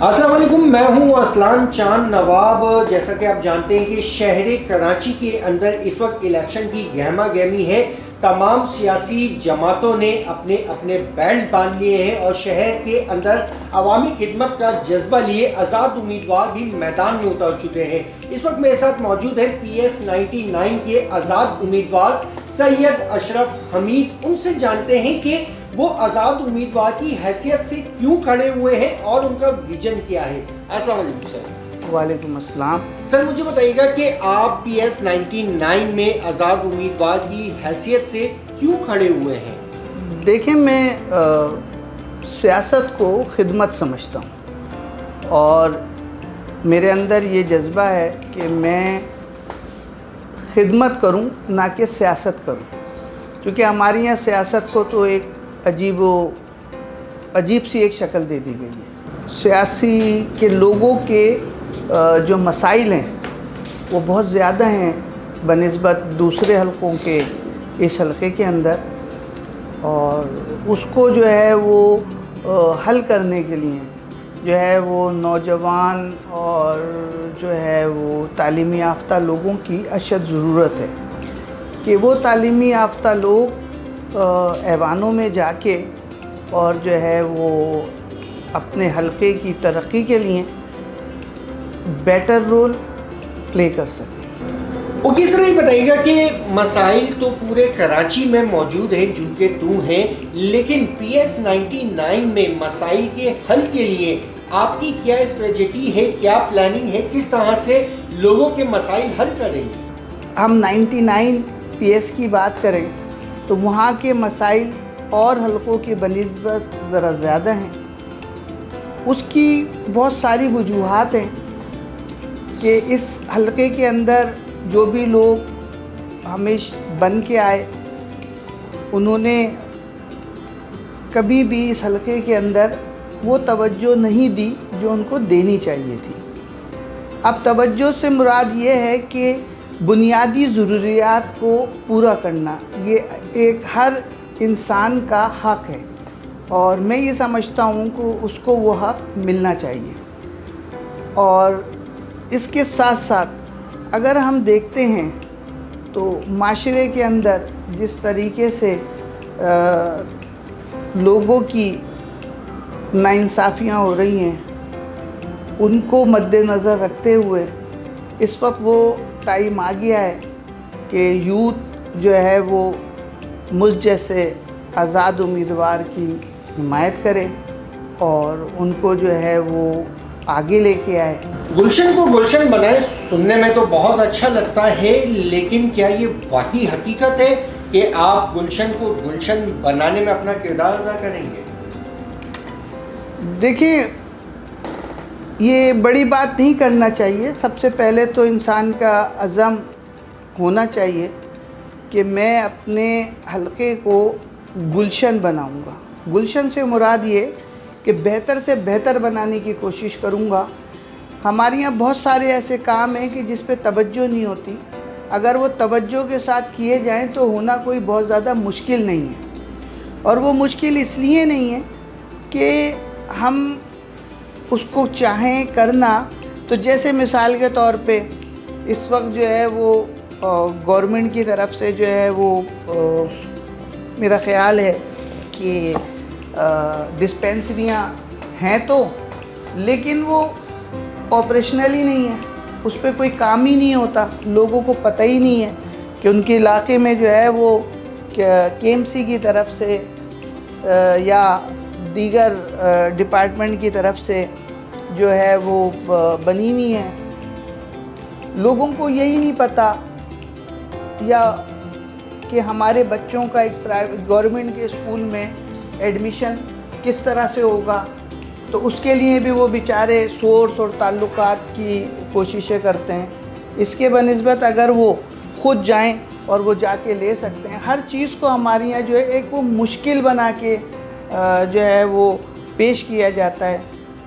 السلام علیکم، میں ہوں اسلان چاند نواب۔ جیسا کہ آپ جانتے ہیں کہ شہر کراچی کے اندر اس وقت الیکشن کی گہما گہمی ہے۔ تمام سیاسی جماعتوں نے اپنے اپنے بیلٹ باندھ لیے ہیں اور شہر کے اندر عوامی خدمت کا جذبہ لیے آزاد امیدوار بھی میدان میں اتر چکے ہیں۔ اس وقت میرے ساتھ موجود ہے PS 99 کے آزاد امیدوار سید اشرف حمید۔ ان سے جانتے ہیں کہ وہ آزاد امیدوار کی حیثیت سے کیوں کھڑے ہوئے ہیں اور ان کا ویژن کیا ہے۔ السلام علیکم سر۔ وعلیکم السلام۔ سر مجھے بتائیے گا کہ آپ PS 99 میں آزاد امیدوار کی حیثیت سے کیوں کھڑے ہوئے ہیں؟ دیکھیں، میں سیاست کو خدمت سمجھتا ہوں اور میرے اندر یہ جذبہ ہے کہ میں خدمت کروں نہ کہ سیاست کروں، کیونکہ ہمارے یہاں سیاست کو تو ایک عجیب سی ایک شکل دے دی گئی ہے۔ سیاسی کے لوگوں کے جو مسائل ہیں وہ بہت زیادہ ہیں بنسبت دوسرے حلقوں کے اس حلقے کے اندر، اور اس کو جو ہے وہ حل کرنے کے لیے جو ہے وہ نوجوان اور جو ہے وہ تعلیمی یافتہ لوگوں کی اشد ضرورت ہے کہ وہ تعلیمی یافتہ لوگ ایوانوں میں جا کے اور جو ہے وہ اپنے حلقے کی ترقی کے لیے بیٹر رول پلے کر سکیں۔ اوکے سر، یہ بتائیے گا کہ مسائل تو پورے کراچی میں موجود ہیں جو کہ دو ہیں، لیکن PS 99 میں مسائل کے حل کے لیے آپ کی کیا اسٹریٹجی ہے، کیا پلاننگ ہے، کس طرح سے لوگوں کے مسائل حل کریں گے؟ ہم 99 PS کی بات کریں تو وہاں کے مسائل اور حلقوں کی بنسبت ذرا زیادہ ہیں۔ اس کی بہت ساری وجوہات ہیں کہ اس حلقے کے اندر جو بھی لوگ ہمیشہ بن کے آئے انہوں نے کبھی بھی اس حلقے کے اندر وہ توجہ نہیں دی جو ان کو دینی چاہیے تھی۔ اب توجہ سے مراد یہ ہے کہ بنیادی ضروریات کو پورا کرنا یہ ایک ہر انسان کا حق ہے، اور میں یہ سمجھتا ہوں کہ اس کو وہ حق ملنا چاہیے۔ اور اس کے ساتھ ساتھ اگر ہم دیکھتے ہیں تو معاشرے کے اندر جس طریقے سے لوگوں کی ناانصافیاں ہو رہی ہیں ان کو مد نظر رکھتے ہوئے اس وقت وہ ٹائم آ گیا ہے کہ یوتھ جو ہے وہ مجھ جیسے آزاد امیدوار کی حمایت کرے اور ان کو جو ہے وہ آگے لے کے آئے۔ گلشن کو گلشن بنائے سننے میں تو بہت اچھا لگتا ہے، لیکن کیا یہ واقعی حقیقت ہے کہ آپ گلشن کو گلشن بنانے میں اپنا کردار ادا کریں گے؟ دیکھیں، یہ بڑی بات نہیں کرنا چاہیے۔ سب سے پہلے تو انسان کا عزم ہونا چاہیے کہ میں اپنے حلقے کو گلشن بناؤں گا۔ گلشن سے مراد یہ کہ بہتر سے بہتر بنانے کی کوشش کروں گا۔ ہمارے یہاں بہت سارے ایسے کام ہیں کہ جس پہ توجہ نہیں ہوتی، اگر وہ توجہ کے ساتھ کیے جائیں تو ہونا کوئی بہت زیادہ مشکل نہیں ہے، اور وہ مشکل اس لیے نہیں ہے کہ ہم اس کو چاہیں کرنا۔ تو جیسے مثال کے طور پہ اس وقت جو ہے وہ گورنمنٹ کی طرف سے جو ہے وہ میرا خیال ہے کہ ڈسپینسریاں ہیں تو، لیکن وہ آپریشنل ہی نہیں ہے، اس پہ کوئی کام ہی نہیں ہوتا، لوگوں کو پتہ ہی نہیں ہے کہ ان کے علاقے میں جو ہے وہ KMC کی طرف سے یا دیگر ڈپارٹمنٹ کی طرف سے جو ہے وہ بنی ہوئی ہیں۔ لوگوں کو یہی نہیں پتہ یا کہ ہمارے بچوں کا ایک پرائیویٹ گورنمنٹ کے اسکول میں ایڈمیشن کس طرح سے ہوگا، تو اس کے لیے بھی وہ بیچارے سورس اور تعلقات کی کوششیں کرتے ہیں۔ اس کے بنسبت اگر وہ خود جائیں اور وہ جا کے لے سکتے ہیں، ہر چیز کو ہمارے یہاں جو ہے ایک وہ مشکل بنا کے جو ہے وہ پیش کیا جاتا ہے۔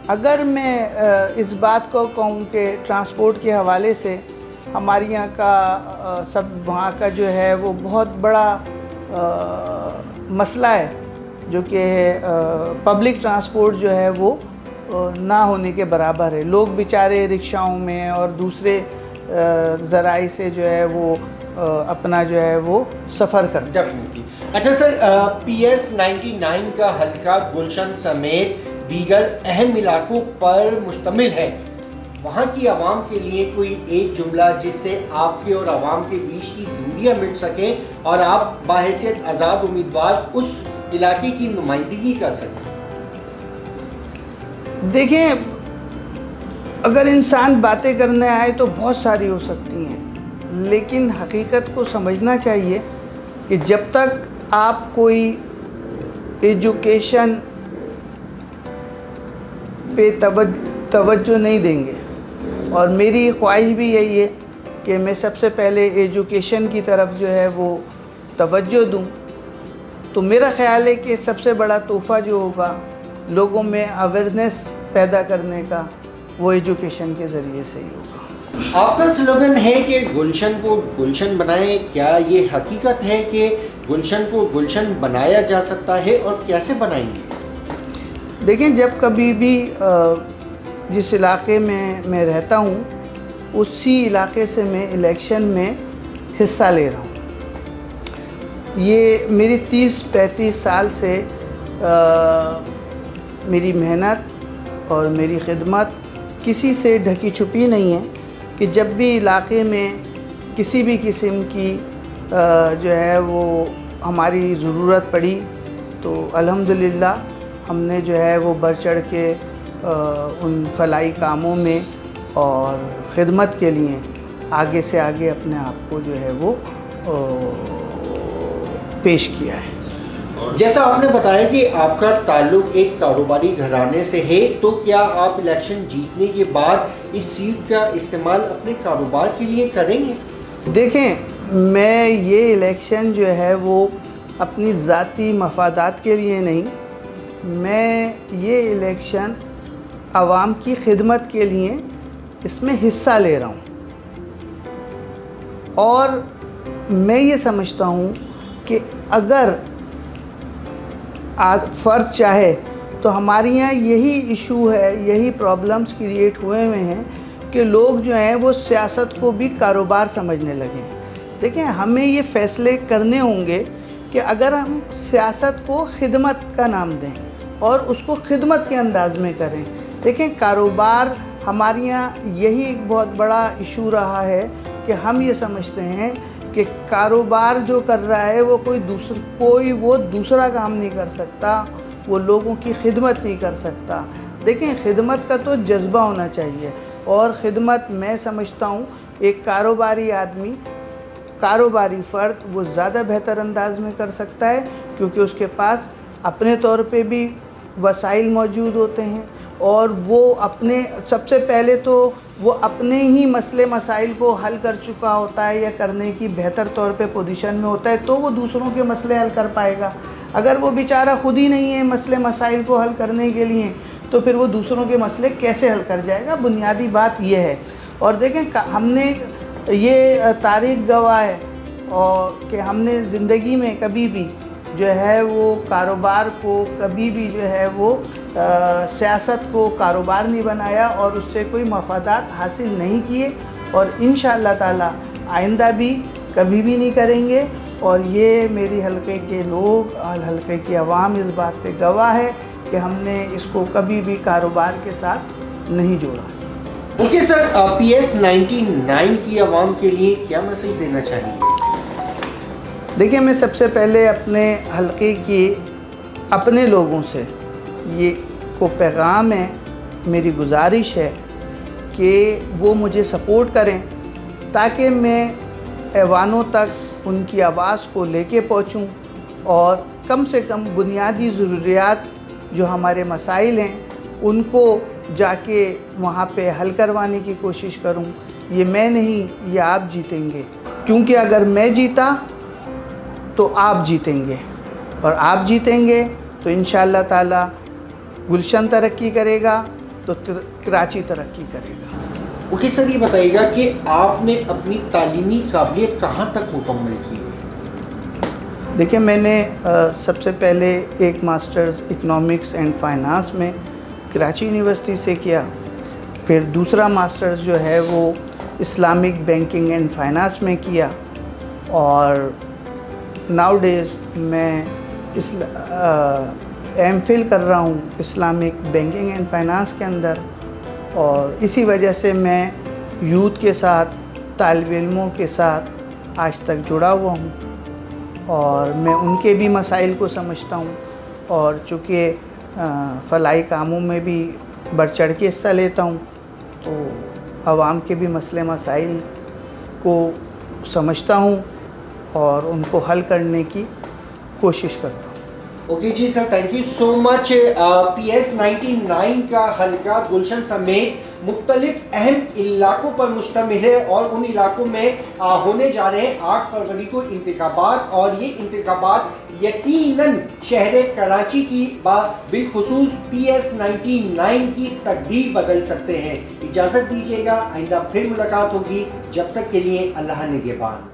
اگر میں اس بات کو کہوں کہ ٹرانسپورٹ کے حوالے سے ہمارے یہاں کا وہاں کا جو ہے وہ بہت بڑا مسئلہ ہے جو کہ پبلک ٹرانسپورٹ جو ہے وہ نہ ہونے کے برابر ہے. لوگ بیچارے رکشاؤں میں اور دوسرے ذرائع سے جو ہے وہ اپنا جو ہے وہ سفر کرتے ہیں. اچھا سر، PS99 کا حلقہ گلشن سمیت دیگر اہم علاقوں پر مشتمل ہے. وہاں کی عوام کے لیے کوئی ایک جملہ جس سے آپ کے اور عوام کے بیچ کی دوریاں مٹ سکیں اور آپ بحیثیت آزاد امیدوار اس علاقے کی نمائندگی کر سکیں. دیکھیں، اگر انسان باتیں کرنے آئے تو بہت ساری ہو سکتی ہیں، لیکن حقیقت کو سمجھنا چاہیے کہ جب تک آپ کوئی ایجوکیشن پہ توجہ نہیں دیں گے، اور میری خواہش بھی یہی ہے کہ میں سب سے پہلے ایجوکیشن کی طرف جو ہے وہ توجہ دوں، تو میرا خیال ہے کہ سب سے بڑا تحفہ جو ہوگا لوگوں میں اویئرنیس پیدا کرنے کا، وہ ایجوکیشن کے ذریعے سے ہی ہوگا. آپ کا سلوگن ہے کہ گلشن کو گلشن بنائیں. کیا یہ حقیقت ہے کہ گلشن کو گلشن بنایا جا سکتا ہے، اور کیسے بنائیں گے؟ دیکھیں، جب کبھی بھی جس علاقے میں رہتا ہوں، اسی علاقے سے میں الیکشن میں حصہ لے رہا ہوں. یہ میری 30-35 سال سے میری محنت اور میری خدمت کسی سے ڈھکی چھپی نہیں ہے کہ جب بھی علاقے میں کسی بھی قسم کی جو ہے وہ ہماری ضرورت پڑی تو الحمدللہ ہم نے جو ہے وہ بڑھ چڑھ کے ان فلاحی کاموں میں اور خدمت کے لیے آگے سے آگے اپنے آپ کو جو ہے وہ پیش کیا ہے. جیسا آپ نے بتایا کہ آپ کا تعلق ایک کاروباری گھرانے سے ہے، تو کیا آپ الیکشن جیتنے کے بعد اس سیٹ کا استعمال اپنے کاروبار کے لیے کریں گے؟ دیکھیں، میں یہ الیکشن جو ہے وہ اپنی ذاتی مفادات کے لیے نہیں، میں یہ الیکشن عوام کی خدمت کے لیے اس میں حصہ لے رہا ہوں. اور میں یہ سمجھتا ہوں کہ اگر فرد چاہے تو ہمارے یہاں یہی ایشو ہے، یہی پرابلمز کریٹ ہوئے ہیں کہ لوگ جو ہیں وہ سیاست کو بھی کاروبار سمجھنے لگے ہیں. دیکھیں، ہمیں یہ فیصلے کرنے ہوں گے کہ اگر ہم سیاست کو خدمت کا نام دیں اور اس کو خدمت کے انداز میں کریں. دیکھیں، کاروبار ہمارے یہاں یہی ایک بہت بڑا ایشو رہا ہے کہ ہم یہ سمجھتے ہیں کہ کاروبار جو کر رہا ہے وہ کوئی دوسرا کام نہیں کر سکتا، وہ لوگوں کی خدمت نہیں کر سکتا. دیکھیں، خدمت کا تو جذبہ ہونا چاہیے، اور خدمت میں سمجھتا ہوں ایک کاروباری آدمی، کاروباری فرد وہ زیادہ بہتر انداز میں کر سکتا ہے، کیونکہ اس کے پاس اپنے طور پہ بھی وسائل موجود ہوتے ہیں، اور وہ سب سے پہلے تو وہ اپنے ہی مسئلے مسائل کو حل کر چکا ہوتا ہے یا کرنے کی بہتر طور پہ پوزیشن میں ہوتا ہے، تو وہ دوسروں کے مسئلے حل کر پائے گا. اگر وہ بیچارہ خود ہی نہیں ہے مسئلے مسائل کو حل کرنے کے لیے، تو پھر وہ دوسروں کے مسئلے کیسے حل کر جائے گا؟ بنیادی بات یہ ہے. اور دیکھیں، ہم نے یہ تاریخ گواہ ہے اور کہ ہم نے زندگی میں کبھی بھی جو ہے وہ کاروبار کو، کبھی بھی جو ہے وہ سیاست کو کاروبار نہیں بنایا اور اس سے کوئی مفادات حاصل نہیں کیے، اور انشاءاللہ تعالی آئندہ بھی کبھی بھی نہیں کریں گے. اور یہ میری حلقے کے لوگ اور حلقے کی عوام اس بات پہ گواہ ہے کہ ہم نے اس کو کبھی بھی کاروبار کے ساتھ نہیں جوڑا. اوکے سر، PS99 کی عوام کے لیے کیا میسج دینا چاہیں گے؟ دیکھیں، میں سب سے پہلے اپنے حلقے کی اپنے لوگوں سے یہ کو پیغام ہے، میری گزارش ہے کہ وہ مجھے سپورٹ کریں تاکہ میں ایوانوں تک ان کی آواز کو لے کے پہنچوں، اور کم سے کم بنیادی ضروریات جو ہمارے مسائل ہیں ان کو جا کے وہاں پہ حل کروانے کی کوشش کروں. یہ میں نہیں، یہ آپ جیتیں گے، کیونکہ اگر میں جیتا تو آپ جیتیں گے، اور آپ جیتیں گے تو انشاءاللہ تعالی گلشن ترقی کرے گا تو کراچی ترقی کرے گا. اوکے سر، یہ بتائیے گا کہ آپ نے اپنی تعلیمی قابلیت کہاں تک مکمل کی؟ دیکھیں، میں نے سب سے پہلے ایک ماسٹرز اکنامکس اینڈ فائنانس میں کراچی یونیورسٹی سے کیا. پھر دوسرا ماسٹرز جو ہے وہ اسلامک بینکنگ اینڈ فائنانس میں کیا. اور ناؤ ڈیز میں ایم فل کر رہا ہوں اسلامک بینکنگ اینڈ فائنانس کے اندر. اور اسی وجہ سے میں یوتھ کے ساتھ، طالب علموں کے ساتھ آج تک جڑا ہوا ہوں، اور میں ان کے بھی مسائل کو سمجھتا ہوں. اور چونکہ فلاحی کاموں میں بھی بڑھ چڑھ کے حصہ لیتا ہوں، تو عوام کے بھی مسئلے مسائل کو سمجھتا ہوں اور ان کو حل کرنے کی کوشش کرتا ہوں. اوکے جی sir, thank you so much. PS99 کا حلقہ گلشن سمیت مختلف اہم علاقوں پر مشتمل ہے، اور ان علاقوں میں ہونے جا رہے ہیں 8 فروری کو انتخابات، اور یہ انتخابات یقیناً شہر کراچی کی بالخصوص PS99 کی تقدیر بدل سکتے ہیں. اجازت دیجیے گا، آئندہ پھر ملاقات ہوگی. جب تک کے لیے اللہ نگہبان.